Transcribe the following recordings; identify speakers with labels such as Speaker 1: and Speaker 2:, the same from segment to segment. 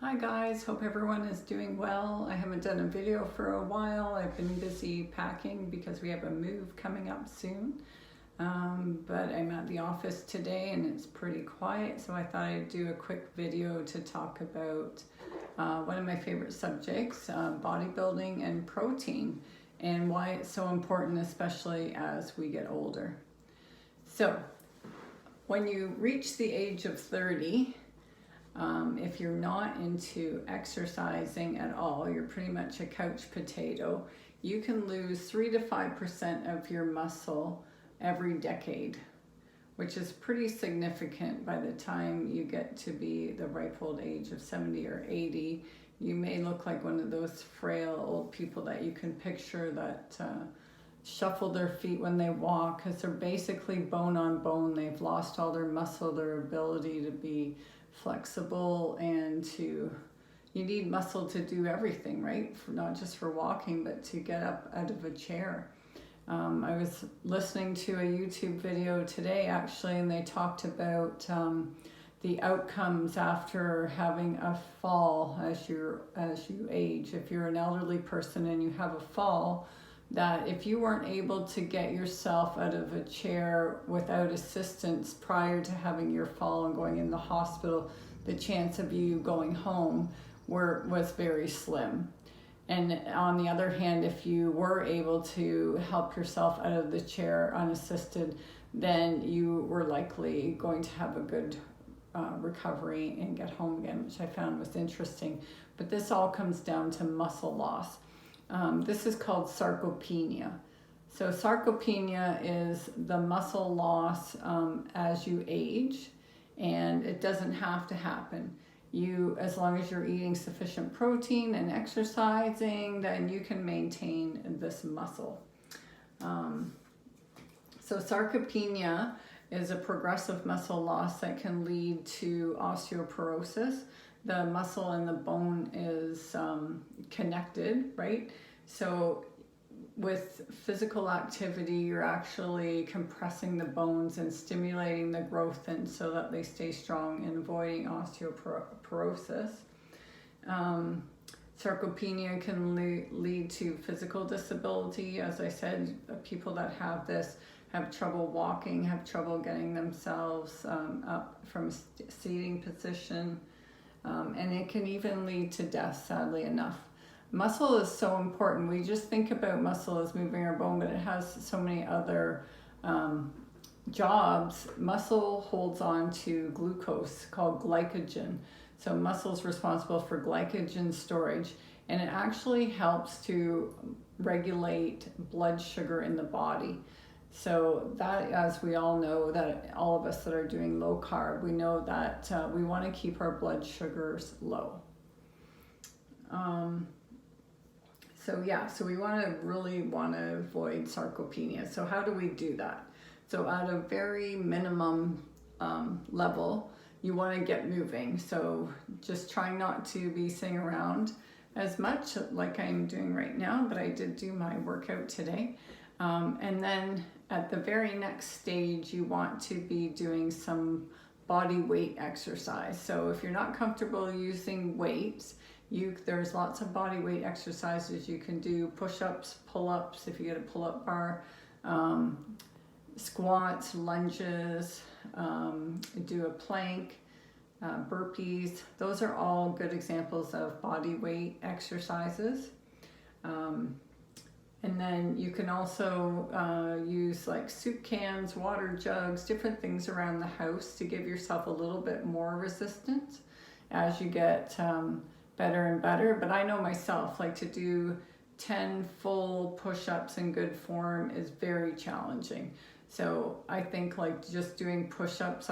Speaker 1: Hi guys, hope everyone is doing well. I haven't done a video for a while. I've been busy packing because we have a move coming up soon. But I'm at the office today and it's pretty quiet, so I thought I'd do a quick video to talk about one of my favorite subjects, bodybuilding and protein, and why it's so important, especially as we get older. So, when you reach the age of 30, if you're not into exercising at all, you're pretty much a couch potato, you can lose 3 to 5% of your muscle every decade, which is pretty significant. By the time you get to be the ripe old age of 70 or 80, you may look like one of those frail old people that you can picture that shuffle their feet when they walk, because they're basically bone on bone. They've lost all their muscle, their ability to be flexible, and you need muscle to do everything, right? Not just for walking, but to get up out of a chair. I was listening to a YouTube video today actually, and they talked about the outcomes after having a fall as you age. If you're an elderly person and you have a fall, that if you weren't able to get yourself out of a chair without assistance prior to having your fall and going in the hospital, the chance of you going home was very slim. And on the other hand, if you were able to help yourself out of the chair unassisted, then you were likely going to have a good recovery and get home again, which I found was interesting. But this all comes down to muscle loss. This is called sarcopenia. So sarcopenia is the muscle loss as you age, and it doesn't have to happen. As long as you're eating sufficient protein and exercising, then you can maintain this muscle. So sarcopenia is a progressive muscle loss that can lead to osteoporosis. The muscle and the bone is connected, right? So with physical activity, you're actually compressing the bones and stimulating the growth and so that they stay strong and avoiding osteoporosis. Sarcopenia can lead to physical disability. As I said, people that have this have trouble walking, have trouble getting themselves up from a seating position. And it can even lead to death, sadly enough. Muscle is so important. We just think about muscle as moving our bone, but it has so many other jobs. Muscle holds on to glucose called glycogen. So muscle is responsible for glycogen storage, and it actually helps to regulate blood sugar in the body. So that, as we all know, that all of us that are doing low carb, we know that we want to keep our blood sugars low. So we really want to avoid sarcopenia. So how do we do that? So at a very minimum level, you want to get moving. So just trying not to be sitting around as much like I'm doing right now, but I did do my workout today. And then at the very next stage, you want to be doing some body weight exercise. So if you're not comfortable using weights, there's lots of body weight exercises you can do: push-ups, pull-ups if you get a pull-up bar, squats, lunges, do a plank, burpees. Those are all good examples of body weight exercises. And then you can also use like soup cans, water jugs, different things around the house to give yourself a little bit more resistance as you get better and better. But I know myself, like, to do 10 full push-ups in good form is very challenging. So I think like just doing push-ups,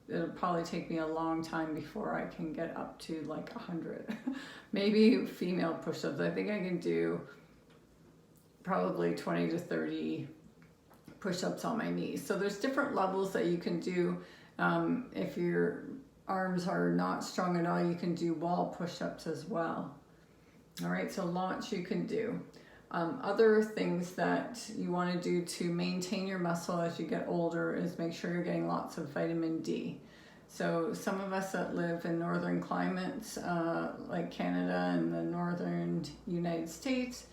Speaker 1: it'll probably take me a long time before I can get up to like 100. Maybe female push-ups, I think I can do probably 20 to 30 push-ups on my knees. So there's different levels that you can do. If your arms are not strong at all, you can do wall push-ups as well. All right, so launch you can do. Other things that you want to do to maintain your muscle as you get older is make sure you're getting lots of vitamin D. So some of us that live in northern climates, like Canada and the northern United States,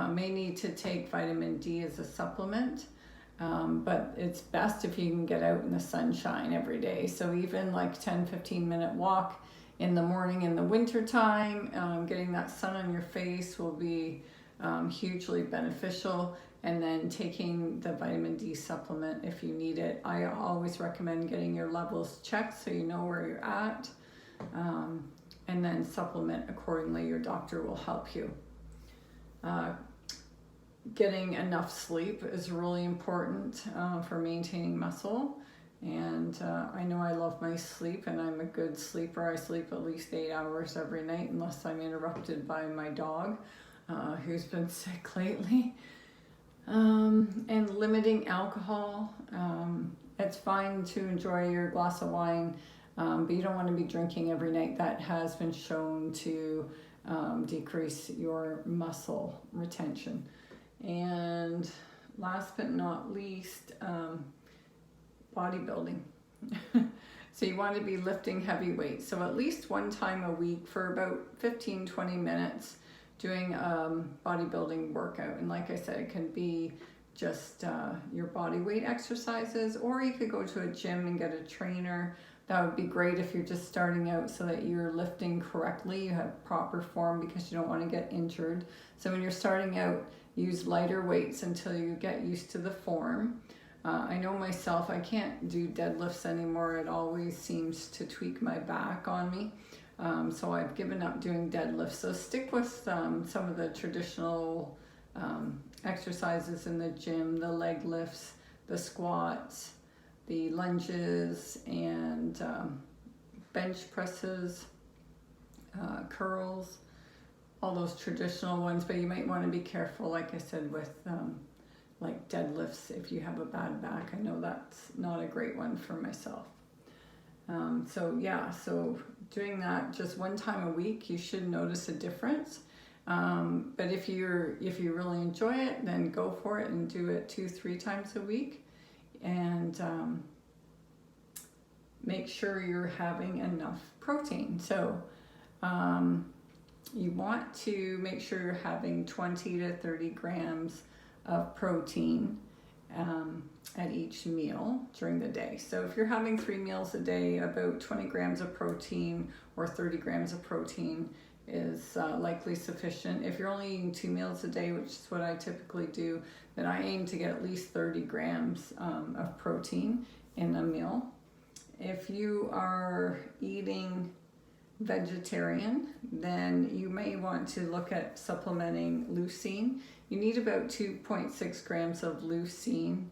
Speaker 1: may need to take vitamin D as a supplement. But it's best if you can get out in the sunshine every day. So even like 10-15 minute walk in the morning in the winter time, getting that sun on your face will be hugely beneficial. And then taking the vitamin D supplement if you need it. I always recommend getting your levels checked so you know where you're at, and then supplement accordingly. Your doctor will help you. Getting enough sleep is really important for maintaining muscle. And I know I love my sleep, and I'm a good sleeper. I sleep at least 8 hours every night unless I'm interrupted by my dog, who's been sick lately. And limiting alcohol. It's fine to enjoy your glass of wine, but you don't want to be drinking every night. That has been shown to decrease your muscle retention. And last but not least, bodybuilding. So you want to be lifting heavy weights. So at least one time a week for about 15-20 minutes doing bodybuilding workout. And like I said, it can be just your body weight exercises, or you could go to a gym and get a trainer. That would be great if you're just starting out, so that you're lifting correctly, you have proper form, because you don't want to get injured. So when you're starting out, use lighter weights until you get used to the form. I know myself, I can't do deadlifts anymore. It always seems to tweak my back on me. So I've given up doing deadlifts. So stick with some of the traditional exercises in the gym, the leg lifts, the squats, the lunges, and bench presses, curls, all those traditional ones. But you might want to be careful, like I said, with like deadlifts if you have a bad back. I know that's not a great one for myself. So doing that just one time a week, you should notice a difference. But if you really enjoy it, then go for it and do it 2-3 times a week. And make sure you're having enough protein. So you want to make sure you're having 20 to 30 grams of protein at each meal during the day. So if you're having 3 meals a day, about 20 grams of protein or 30 grams of protein is likely sufficient. If you're only eating 2 meals a day, which is what I typically do, then I aim to get at least 30 grams of protein in a meal. If you are eating vegetarian, then you may want to look at supplementing leucine. You need about 2.6 grams of leucine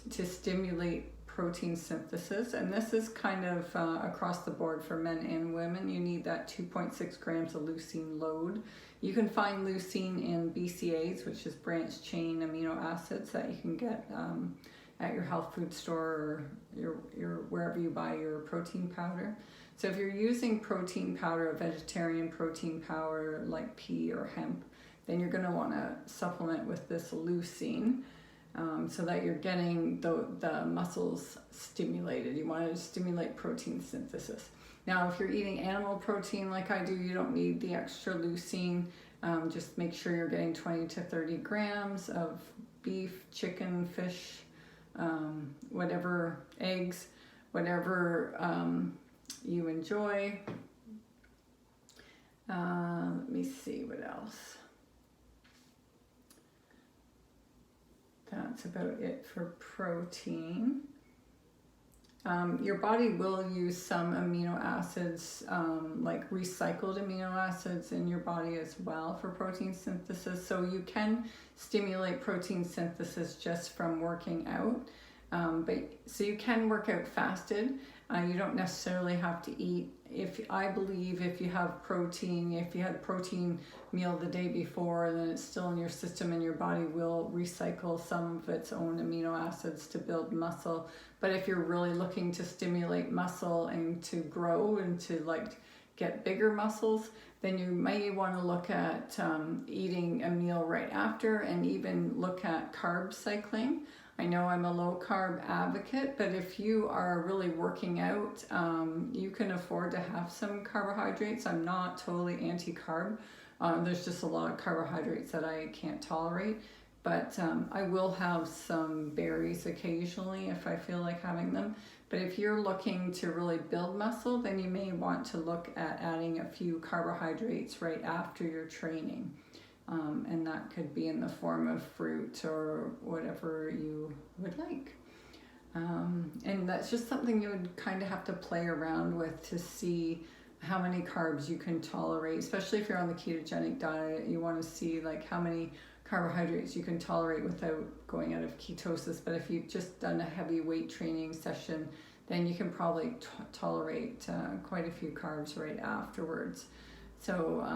Speaker 1: to stimulate protein synthesis, and this is kind of across the board for men and women. You need that 2.6 grams of leucine load. You can find leucine in BCAAs, which is branched chain amino acids, that you can get at your health food store or your wherever you buy your protein powder. So if you're using protein powder, a vegetarian protein powder like pea or hemp, then you're going to want to supplement with this leucine so that you're getting the muscles stimulated. You want to stimulate protein synthesis. Now, if you're eating animal protein like I do, you don't need the extra leucine. Just make sure you're getting 20 to 30 grams of beef, chicken, fish, whatever, eggs, whatever you enjoy. Let me see what else. That's about it for protein. Your body will use some amino acids, like recycled amino acids in your body as well for protein synthesis. So you can stimulate protein synthesis just from working out. So you can work out fasted. You don't necessarily have to eat. I believe if you have protein, if you had a protein meal the day before, then it's still in your system and your body will recycle some of its own amino acids to build muscle. But if you're really looking to stimulate muscle and to grow and to get bigger muscles, then you may want to look at eating a meal right after, and even look at carb cycling. I know I'm a low carb advocate, but if you are really working out, you can afford to have some carbohydrates. I'm not totally anti-carb. There's just a lot of carbohydrates that I can't tolerate, but I will have some berries occasionally if I feel like having them. But if you're looking to really build muscle, then you may want to look at adding a few carbohydrates right after your training. And that could be in the form of fruit or whatever you would like. And that's just something you would kind of have to play around with to see how many carbs you can tolerate, especially if you're on the ketogenic diet. You want to see like how many carbohydrates you can tolerate without going out of ketosis. But if you've just done a heavy weight training session, then you can probably tolerate quite a few carbs right afterwards. So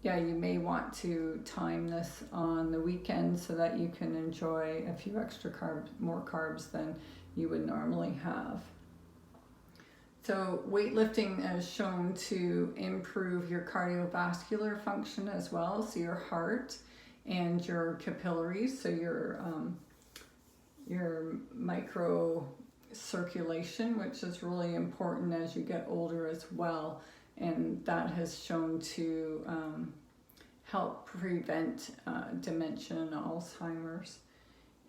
Speaker 1: yeah, you may want to time this on the weekend so that you can enjoy a few extra carbs, more carbs than you would normally have. So weightlifting is shown to improve your cardiovascular function as well, so your heart and your capillaries, so your micro circulation, which is really important as you get older as well. And that has shown to help prevent dementia and Alzheimer's.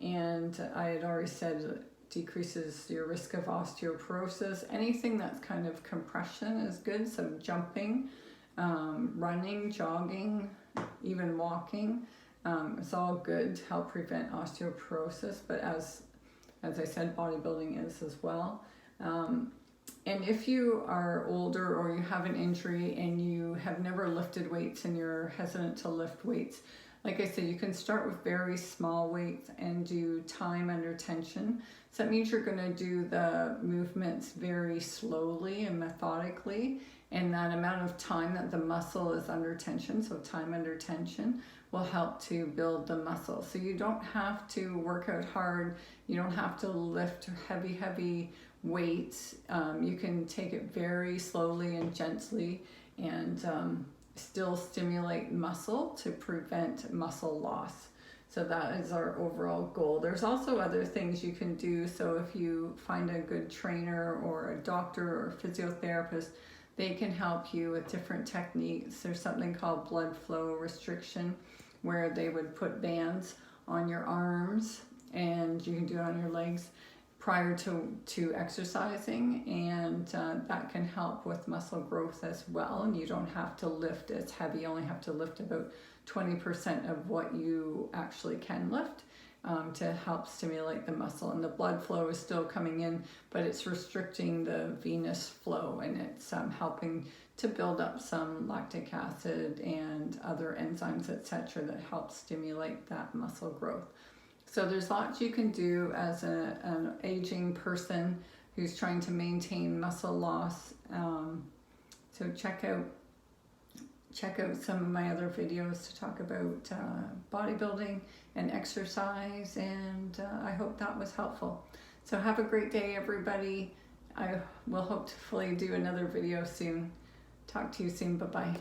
Speaker 1: And I had already said it decreases your risk of osteoporosis. Anything that's kind of compression is good. So jumping, running, jogging, even walking, it's all good to help prevent osteoporosis. But as I said, bodybuilding is as well. And if you are older or you have an injury and you have never lifted weights and you're hesitant to lift weights, like I said, you can start with very small weights and do time under tension. So that means you're going to do the movements very slowly and methodically, and that amount of time that the muscle is under tension, so time under tension, will help to build the muscle. So you don't have to work out hard. You don't have to lift heavy weights. You can take it very slowly and gently and still stimulate muscle to prevent muscle loss. So that is our overall goal. There's also other things you can do. So if you find a good trainer or a doctor or a physiotherapist, they can help you with different techniques. There's something called blood flow restriction, where they would put bands on your arms, and you can do it on your legs prior to exercising, and that can help with muscle growth as well. And you don't have to lift as heavy. You only have to lift about 20% of what you actually can lift to help stimulate the muscle. And the blood flow is still coming in, but it's restricting the venous flow, and it's helping to build up some lactic acid and other enzymes, etc., that help stimulate that muscle growth. So there's lots you can do as an aging person who's trying to maintain muscle loss. So check out some of my other videos to talk about bodybuilding and exercise, and I hope that was helpful. So have a great day, everybody. I will hopefully do another video soon. Talk to you soon. Bye-bye.